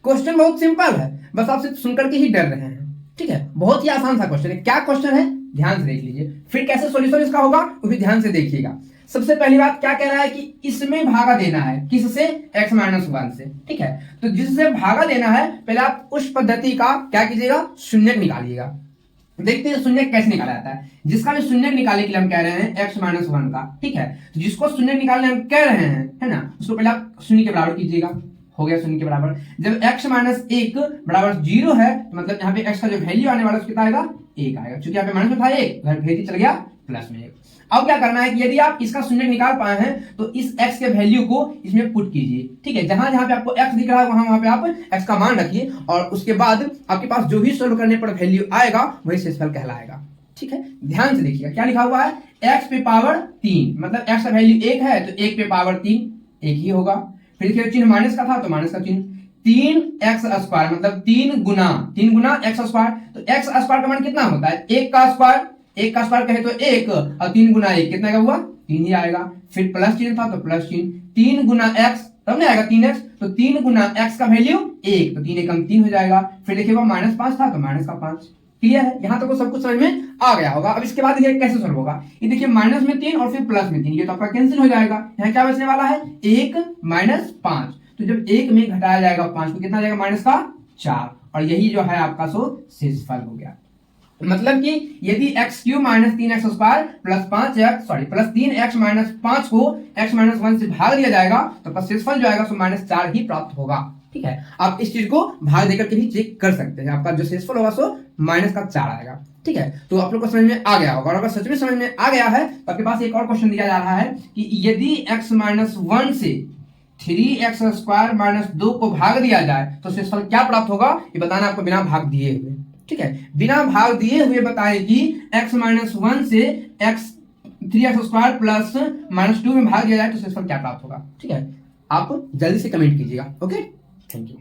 Question बहुत simple है, बस आप सिर्फ सुनकर के ही डर रहे हैं। ठीक है, बहुत ही आसान सा क्वेश्चन है। क्या क्वेश्चन है ध्यान से देख लीजिए, फिर कैसे सॉल्यूशन इसका होगा वो भी ध्यान से देखिएगा। सबसे पहली बात क्या कह रहा है कि इसमें भागा देना है, किससे, x माइनस 1 से। ठीक है, तो जिससे भागा देना है पहले आप उस पद्धति का क्या कीजिएगा, शून्यक निकालिएगा। देखते हैं शून्यक कैसे निकाला जाता है। जिसका भी शून्यक निकालने के लिए हम कह रहे हैं x माइनस 1 का। ठीक है, तो जिसको शून्यक निकालने हम कह रहे हैं, है ना, उसको पहले आप शून्य के बराबर कीजिएगा। हो गया शून्य के बराबर। जब x माइनस 1 बराबर 0 है तो मतलब यहाँ पे x का जो वैल्यू आने वाला है कितना आएगा, 1 आएगा। क्योंकि यहाँ पे माइनस में था 1, उधर भेज चल गया प्लस में 1। अब क्या करना है कि यदि आप इसका शून्य निकाल पाए हैं तो इस x के वैल्यू को इसमें पुट कीजिए। ठीक है, जहां जहां पे आपको x दिख रहा है वहां पे आप x का मान रखिए और उसके बाद आपके पास जो भी सोल्व करने पर वैल्यू आएगा वही शेषफल कहलाएगा। ठीक है, ध्यान से देखिएगा क्या लिखा हुआ है, x पे पावर 3, मतलब x का वैल्यू 1 है तो 1 पे पावर 3 1 ही होगा। फिर देखिए चिन्ह माइनस का था तो माइनस का चिन्ह, 3x स्क्वायर मतलब 3 गुना x स्क्वायर। तो x स्क्वायर का मान कितना होता है, 1 का स्क्वायर। 1 का स्क्वायर कहे तो 1 और 3 गुना 1 कितना का हुआ, 3 ही आएगा। फिर प्लस चिन्ह था तो प्लस चिन्ह, 3 गुना x तब नहीं आएगा 3x, तो 3 गुना x का वैल्यू 1, तो 3 एकम 3 हो जाएगा। फिर देखिएगा माइनस 5 था तो माइनस का 5। क्लियर है, यहां तक तो सब कुछ समझ में आ गया होगा। अब इसके बाद ये कैसे सॉल्व होगा, ये देखिए माइनस में 3 और फिर प्लस में 3, ये तो आपका कैंसिल हो जाएगा। यहाँ क्या बचने वाला है, 1 माइनस 5। तो जब 1 में घटाया जाएगा 5 को कितना जाएगा, माइनस का 4, और यही जो है आपका सो शेषफल हो गया। मतलब कि यदि x cube minus 3x square plus 3x minus 5 को x माइनस 1 से भाग दिया जाएगा तो शेषफल जो आएगा सो माइनस 4 ही प्राप्त होगा। ठीक है, आप इस चीज को भाग देकर के भी चेक कर सकते हैं, आपका जो शेषफल होगा सो माइनस का 4 आएगा। ठीक है, तो आप लोग को समझ में आ गया होगा। और अगर सच में समझ में आ गया है तो आपके पास एक और क्वेश्चन दिया जा रहा है कि यदि x माइनस 1 से 3x स्क्वायर माइनस 2 को भाग दिया जाए तो शेषफल क्या प्राप्त होगा, ये बताना आपको बिना भाग दिए हुए। ठीक है, बिना भाग दिए हुए बताएं कि x माइनस 1 से 3x स्क्वायर प्लस माइनस 2 में भाग दिया जाए तो शेषफल क्या प्राप्त होगा। ठीक है, आप जल्दी से कमेंट कीजिएगा। Okay, thank you.